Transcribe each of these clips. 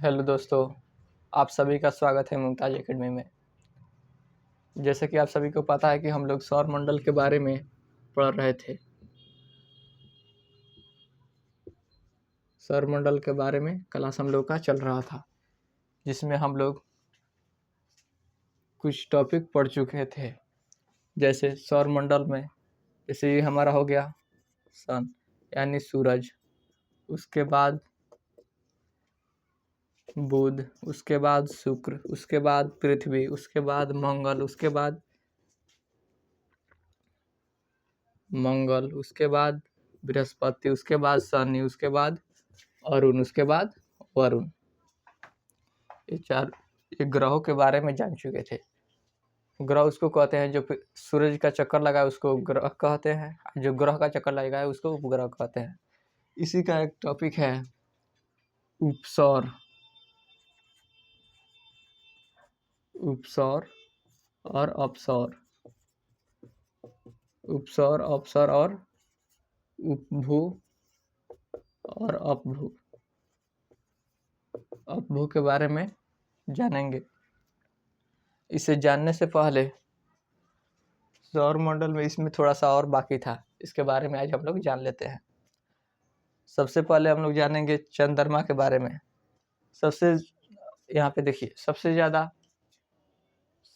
Hello दोस्तों, आप सभी का स्वागत है मुमताज़ एकेडमी में। जैसे कि आप सभी को पता है कि हम लोग सौर मंडल के बारे में पढ़ रहे थे। सौर मंडल के बारे में क्लास हम लोग का चल रहा था, जिसमें हम लोग कुछ टॉपिक पढ़ चुके थे। जैसे सौर मंडल में जैसे ये हमारा हो गया सन यानी सूरज, उसके बाद बुध, उसके बाद शुक्र, उसके बाद पृथ्वी, उसके बाद मंगल, उसके बाद बृहस्पति, उसके बाद शनि, उसके बाद अरुण, उसके बाद वरुण। ये ग्रहों के बारे में जान चुके थे। ग्रह उसको कहते हैं जो सूरज का चक्कर लगाए उसको ग्रह कहते हैं, जो ग्रह का चक्कर लगाए उसको उपग्रह कहते हैं। इसी का एक टॉपिक है उपसौर और अपसौर। उपसौर, अपसौर और उपभू और अपभू। अपभू के बारे में जानेंगे। इसे जानने से पहले सौर मंडल में इसमें थोड़ा सा और बाकी था, इसके बारे में आज हम लोग जान लेते हैं। सबसे पहले हम लोग जानेंगे चंद्रमा के बारे में। यहाँ पे देखिए,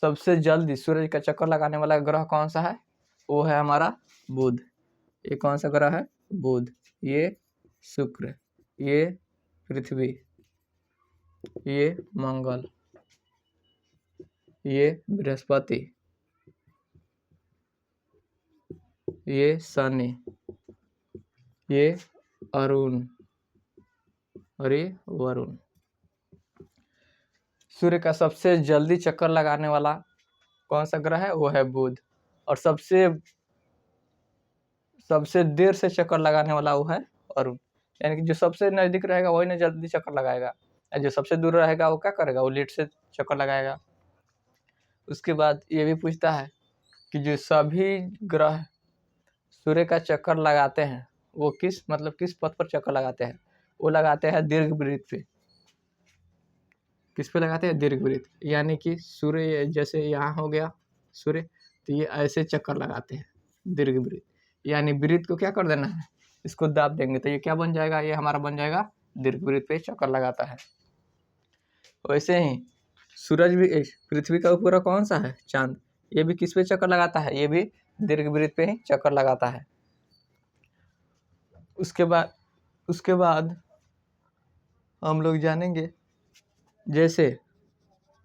सबसे जल्दी सूरज का चक्कर लगाने वाला ग्रह कौन सा है? वो है हमारा बुध। ये कौन सा ग्रह है? बुध। ये शुक्र, ये पृथ्वी, ये मंगल, ये बृहस्पति, ये शनि, ये अरुण और ये वरुण। सूर्य का सबसे जल्दी चक्कर लगाने वाला कौन सा ग्रह है? वो है बुध। और सबसे देर से चक्कर लगाने वाला वो है अरुण। यानी कि जो सबसे नजदीक रहेगा वही ना जल्दी चक्कर लगाएगा, और जो सबसे दूर रहेगा वो क्या करेगा? वो लेट से चक्कर लगाएगा। उसके बाद ये भी पूछता है कि जो सभी ग्रह सूर्य का चक्कर लगाते हैं वो किस पथ पर चक्कर लगाते हैं? वो लगाते हैं दीर्घवृत्त पे। किस पे लगाते हैं? दीर्घवृत्त। यानी कि सूर्य जैसे यहाँ हो गया सूर्य, तो ये ऐसे चक्कर लगाते हैं दीर्घवृत्त। यानी वृत्त को क्या कर देना है? इसको दाब देंगे तो ये क्या बन जाएगा? ये हमारा बन जाएगा दीर्घवृत्त पे चक्कर लगाता है। वैसे ही सूरज भी, पृथ्वी का उपग्रह कौन सा है? चांद। ये भी किस पे चक्कर लगाता है? ये भी दीर्घवृत्त पे ही चक्कर लगाता है। उसके बाद हम लोग जानेंगे, जैसे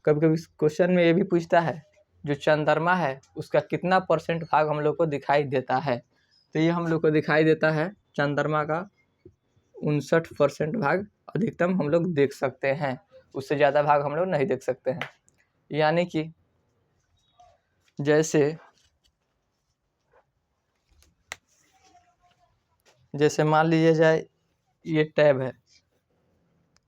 कभी कभी क्वेश्चन में ये भी पूछता है जो चंद्रमा है उसका कितना % भाग हम लोग को दिखाई देता है? तो ये हम लोग को दिखाई देता है चंद्रमा का 59% भाग अधिकतम हम लोग देख सकते हैं। उससे ज़्यादा भाग हम लोग नहीं देख सकते हैं। यानी कि जैसे मान लीजिए जाए ये टैब है,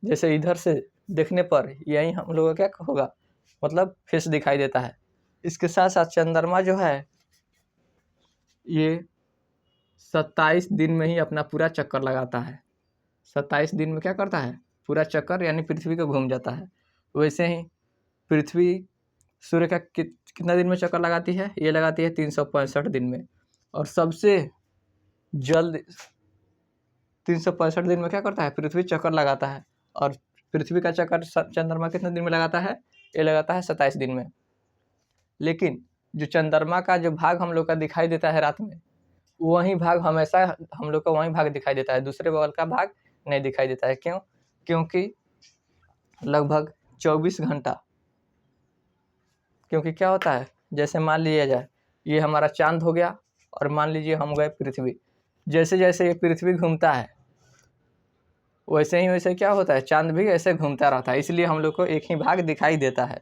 जैसे इधर से देखने पर यही हम लोगों का क्या होगा? फेस दिखाई देता है। इसके साथ साथ चंद्रमा जो है ये 27 दिन में ही अपना पूरा चक्कर लगाता है। 27 दिन में क्या करता है? पूरा चक्कर, यानी पृथ्वी को घूम जाता है। वैसे ही पृथ्वी सूर्य का कितना दिन में चक्कर लगाती है? ये लगाती है 365 दिन में। और सबसे जल्द 365 दिन में क्या करता है? पृथ्वी चक्कर लगाता है। और पृथ्वी का चक्कर चंद्रमा कितने दिन में लगाता है? ये लगाता है 27 दिन में। लेकिन जो चंद्रमा का जो भाग हम लोग का दिखाई देता है रात में, वही भाग हमेशा हम लोग को वही भाग दिखाई देता है, दूसरे बगल का भाग नहीं दिखाई देता है। क्यों? क्योंकि लगभग 24 घंटा, क्योंकि क्या होता है, जैसे मान लिया जाए ये हमारा चांद हो गया और मान लीजिए हम गए पृथ्वी। जैसे जैसे ये पृथ्वी घूमता है वैसे क्या होता है? चांद भी ऐसे घूमता रहता है। इसलिए हम लोग को एक ही भाग दिखाई देता है।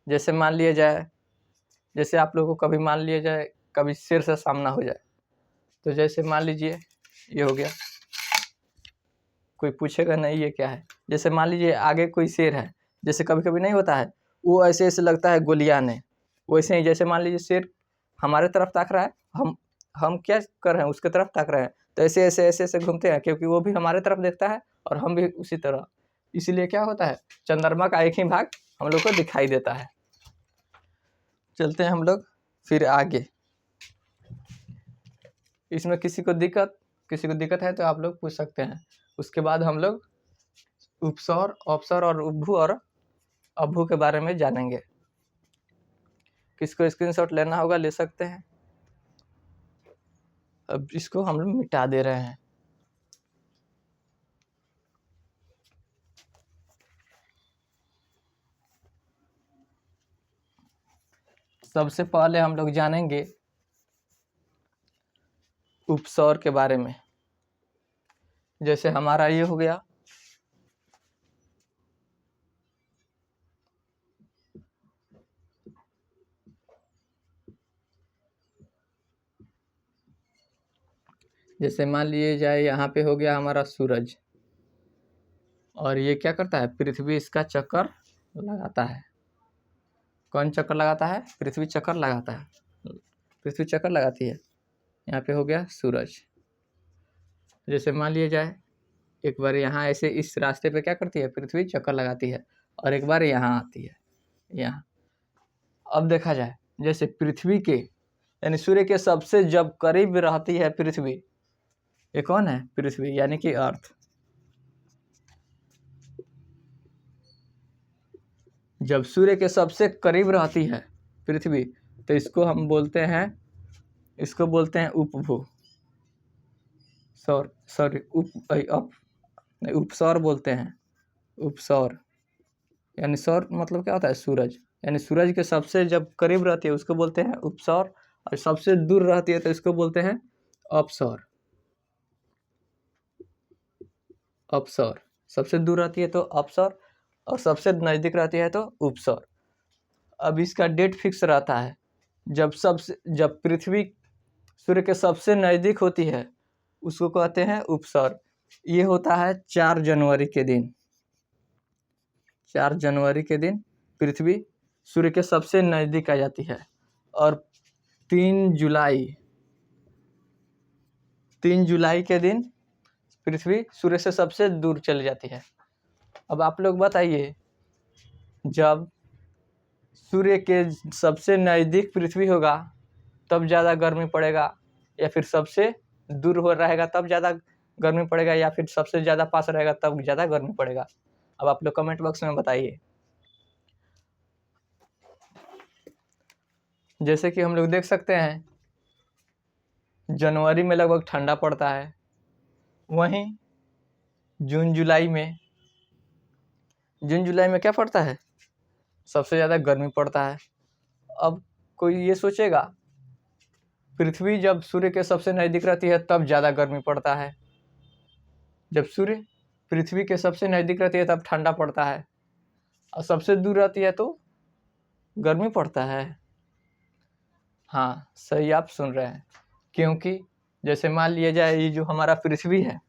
जैसे मान लिया जाए, जैसे आप लोगों को कभी मान लिया जाए कभी शेर से सामना हो जाए, तो जैसे मान लीजिए ये हो गया, कोई पूछेगा नहीं ये क्या है। जैसे मान लीजिए आगे कोई शेर है, जैसे कभी कभी नहीं होता है, वो ऐसे ऐसे लगता है गोलियां ने। वैसे ही जैसे मान लीजिए शेर हमारे तरफ ताक रहा है, हम क्या कर रहे हैं? उसके तरफ ताक रहे हैं। तो ऐसे ऐसे ऐसे ऐसे घूमते हैं, क्योंकि वो भी हमारे तरफ देखता है और हम भी उसी तरह। इसीलिए क्या होता है, चंद्रमा का एक ही भाग हम लोग को दिखाई देता है। चलते हैं हम लोग फिर आगे। इसमें किसी को दिक्कत है तो आप लोग पूछ सकते हैं। उसके बाद हम लोग उपसौर, अपसौर और उपभू और अभू के बारे में जानेंगे। किसको स्क्रीनशॉट लेना होगा ले सकते हैं। अब इसको हम लोग मिटा दे रहे हैं। सबसे पहले हम लोग जानेंगे उपसौर के बारे में। जैसे हमारा ये हो गया जैसे मान लिए जाए यहाँ पे हो गया हमारा सूरज, और ये क्या करता है, पृथ्वी इसका चक्कर लगाता है। कौन चक्कर लगाता है, पृथ्वी चक्कर लगाता है, पृथ्वी चक्कर लगाती है। यहाँ पे हो गया सूरज। जैसे मान लिया जाए एक बार यहाँ ऐसे इस रास्ते पे क्या करती है, पृथ्वी चक्कर लगाती है, और एक बार यहाँ आती है, यहाँ। अब देखा जाए जैसे पृथ्वी के यानी सूर्य के सबसे जब करीब रहती है पृथ्वी, ये कौन है, पृथ्वी यानी कि अर्थ। जब सूर्य के सबसे करीब रहती है पृथ्वी तो इसको हम बोलते हैं, इसको बोलते हैं उपभू, सॉरी उपसौर बोलते हैं। उपसौर यानी सौर मतलब क्या होता है, सूरज। यानी सूरज के सबसे जब करीब रहती है उसको बोलते हैं उपसौर, और सबसे दूर रहती है तो इसको बोलते हैं अपसौर। अपसौर सबसे दूर रहती है तो अपसौर, और सबसे नज़दीक रहती है तो उपसौर। अब इसका डेट फिक्स रहता है, जब पृथ्वी सूर्य के सबसे नज़दीक होती है उसको कहते हैं उपसौर। ये होता है 4 जनवरी के दिन। 4 जनवरी के दिन पृथ्वी सूर्य के सबसे नज़दीक आ जाती है, और 3 जुलाई के दिन पृथ्वी सूर्य से सबसे दूर चली जाती है। अब आप लोग बताइए, जब सूर्य के सबसे नज़दीक पृथ्वी होगा तब ज़्यादा गर्मी पड़ेगा, या फिर सबसे दूर हो रहेगा तब ज़्यादा गर्मी पड़ेगा, या फिर सबसे ज़्यादा पास रहेगा तब ज़्यादा गर्मी पड़ेगा? अब आप लोग कमेंट बॉक्स में बताइए। जैसे कि हम लोग देख सकते हैं जनवरी में लगभग ठंडा पड़ता है, वहीं जून जुलाई में क्या पड़ता है, सबसे ज़्यादा गर्मी पड़ता है। अब कोई ये सोचेगा पृथ्वी जब सूर्य के सबसे नज़दीक रहती है तब ज़्यादा गर्मी पड़ता है, जब सूर्य पृथ्वी के सबसे नज़दीक रहती है तब ठंडा पड़ता है, और सबसे दूर रहती है तो गर्मी पड़ता है। हाँ सही आप सुन रहे हैं, क्योंकि जैसे मान लिया जाए ये जो हमारा पृथ्वी है,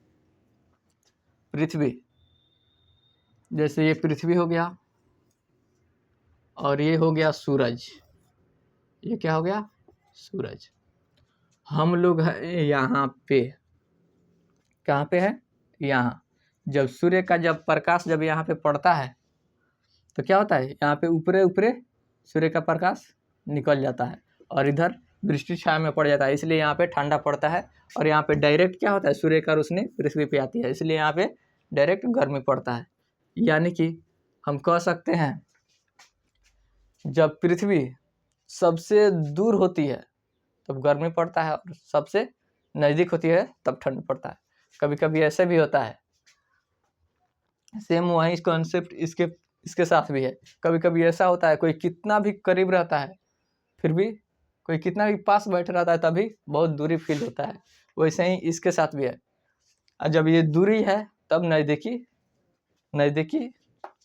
पृथ्वी जैसे ये पृथ्वी हो गया, और ये हो गया सूरज। ये क्या हो गया, सूरज। हम लोग है यहाँ पे, कहाँ पे है, यहाँ। जब सूर्य का जब प्रकाश जब यहाँ पे पड़ता है तो क्या होता है, यहाँ पे ऊपरे ऊपरे सूर्य का प्रकाश निकल जाता है और इधर दृष्टि छाया में पड़ जाता है, इसलिए यहाँ पे ठंडा पड़ता है। और यहाँ पे डायरेक्ट क्या होता है, सूर्य का रोशनी पृथ्वी पे आती है, इसलिए यहाँ पे डायरेक्ट गर्मी पड़ता है। यानी कि हम कह सकते हैं जब पृथ्वी सबसे दूर होती है तब गर्मी पड़ता है, और सबसे नज़दीक होती है तब ठंड पड़ता है। कभी कभी ऐसे भी होता है, सेम वही कॉन्सेप्ट इसके साथ भी है। कभी कभी ऐसा होता है कोई कितना भी करीब रहता है फिर भी, कोई कितना भी पास बैठ रहता है तभी बहुत दूरी फील होता है, वैसे ही इसके साथ भी है। और जब ये दूरी है तब नज़दीकी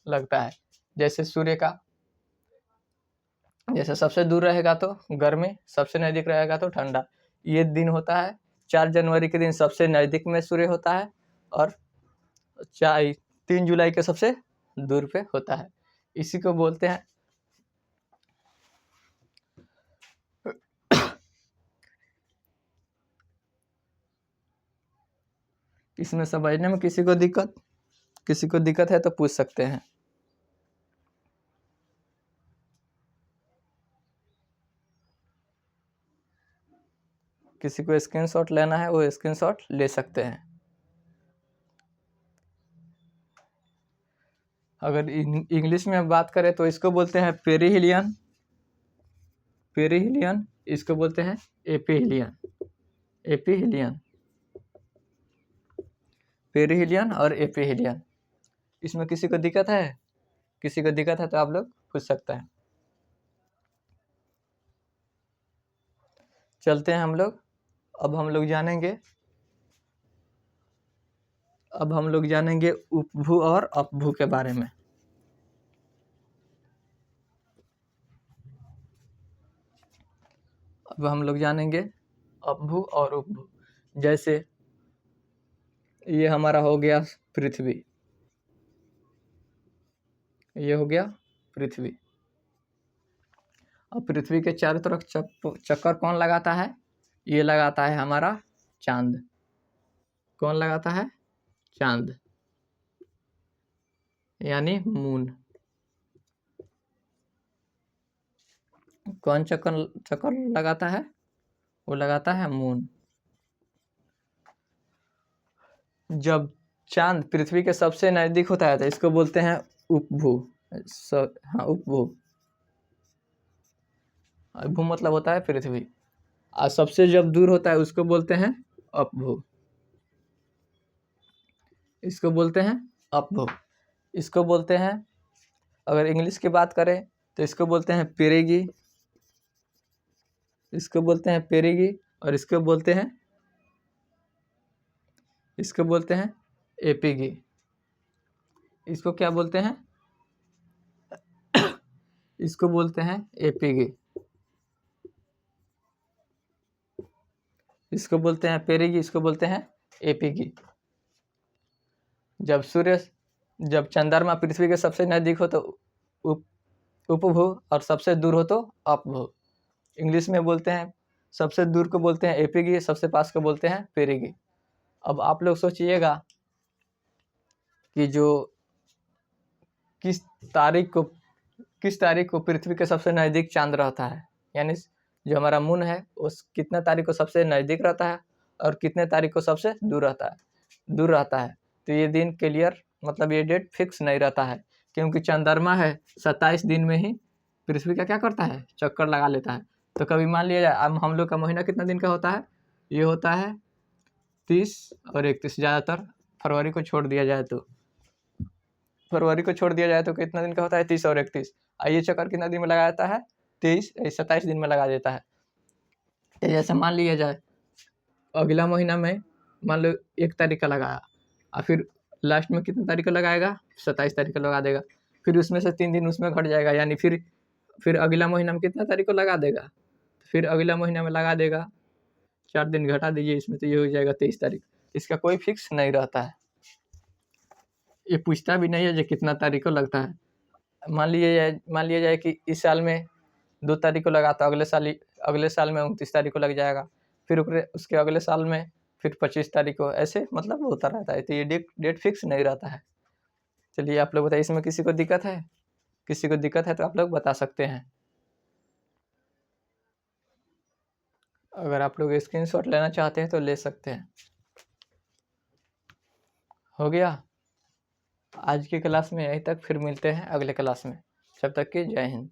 लगता है। जैसे सूर्य का जैसे सबसे दूर रहेगा तो गर्मी, सबसे नज़दीक रहेगा तो ठंडा। ये दिन होता है 4 जनवरी के दिन सबसे नज़दीक में सूर्य होता है, और 3 जुलाई के सबसे दूर पे होता है। इसी को बोलते हैं इसमें समझने में किसी को दिक्कत किसी को दिक्कत है तो पूछ सकते हैं। किसी को स्क्रीनशॉट लेना है वो स्क्रीनशॉट ले सकते हैं। अगर इंग्लिश में बात करें तो इसको बोलते हैं पेरिहिलियन, पेरिहिलियन, इसको बोलते हैं एपिहिलियन, एपिहिलियन, पेरिहिलियन और एपिहिलियन। इसमें किसी को दिक्कत है? किसी को दिक्कत है तो आप लोग पूछ सकते हैं। चलते हैं हम लोग। अब हम लोग जानेंगे उपभू और अपभू के बारे में। अब हम लोग जानेंगे अपभू और उपभू। जैसे ये हमारा हो गया पृथ्वी, ये हो गया पृथ्वी। अब पृथ्वी के चारों तरफ चक्कर कौन लगाता है? ये लगाता है हमारा चांद। कौन लगाता है? चांद, यानी मून। कौन चक्कर लगाता है? वो लगाता है मून। जब चांद पृथ्वी के सबसे नजदीक होता है तो इसको बोलते हैं उपभू। हाँ, उपभू। भू मतलब होता है पृथ्वी, और सबसे जब दूर होता है उसको बोलते हैं अपभू। इसको बोलते हैं अपभू। इसको बोलते हैं, अगर इंग्लिश की बात करें तो इसको बोलते हैं पेरिगी, इसको बोलते हैं पेरिगी, और इसको बोलते हैं एपिगी। इसको क्या बोलते हैं? इसको बोलते हैं एपिगी। इसको बोलते हैं पेरिगी, इसको बोलते हैं एपिगी। जब चंद्रमा पृथ्वी के सबसे नजदीक हो तो उपभू, और सबसे दूर हो तो अपभू। इंग्लिश में बोलते हैं, सबसे दूर को बोलते हैं एपिगी, सबसे पास को बोलते हैं पेरिगी। अब आप लोग सोचिएगा कि किस तारीख को पृथ्वी के सबसे नज़दीक चांद रहता है, यानी जो हमारा मून है उस कितने तारीख को सबसे नज़दीक रहता है और कितने तारीख को सबसे दूर रहता है। तो ये दिन क्लियर, मतलब ये डेट फिक्स नहीं रहता है, क्योंकि चंद्रमा है 27 दिन में ही पृथ्वी का क्या करता है? चक्कर लगा लेता है। तो कभी मान लिया जाए हम लोग का महीना कितना दिन का होता है? ये होता है 30 और 31, ज़्यादातर फरवरी को छोड़ दिया जाए तो कितना दिन का होता है? 30 और 31। ये चक्कर कितना दिन में लगा जाता है? 27 दिन में लगा देता है। तो जैसे मान लिया जाए अगला महीना में मान लो 1 तारीख का लगाया, और फिर लास्ट में कितने तारीख को लगाएगा? 27 तारीख को लगा देगा। फिर उसमें से 3 दिन उसमें घट जाएगा, यानी फिर अगला महीना में कितना तारीख को लगा देगा? फिर अगला महीना में लगा देगा, 4 दिन घटा दीजिए इसमें, तो ये हो जाएगा 23 तारीख। इसका कोई फिक्स नहीं रहता है। ये पूछता भी नहीं है जो कितना तारीख को लगता है। मान लिया जाए कि इस साल में 2 तारीख को लगा, तो अगले साल में 29 तारीख को लग जाएगा। फिर उसके अगले साल में फिर 25 तारीख को, ऐसे मतलब होता रहता है। तो ये डेट फिक्स नहीं रहता है। चलिए आप लोग बताइए, इसमें किसी को दिक्कत है? किसी को दिक्कत है तो आप लोग बता सकते हैं। अगर आप लोग स्क्रीनशॉट लेना चाहते हैं तो ले सकते हैं। हो गया आज की क्लास में यहीं तक, फिर मिलते हैं अगले क्लास में। जब तक कि जय हिंद।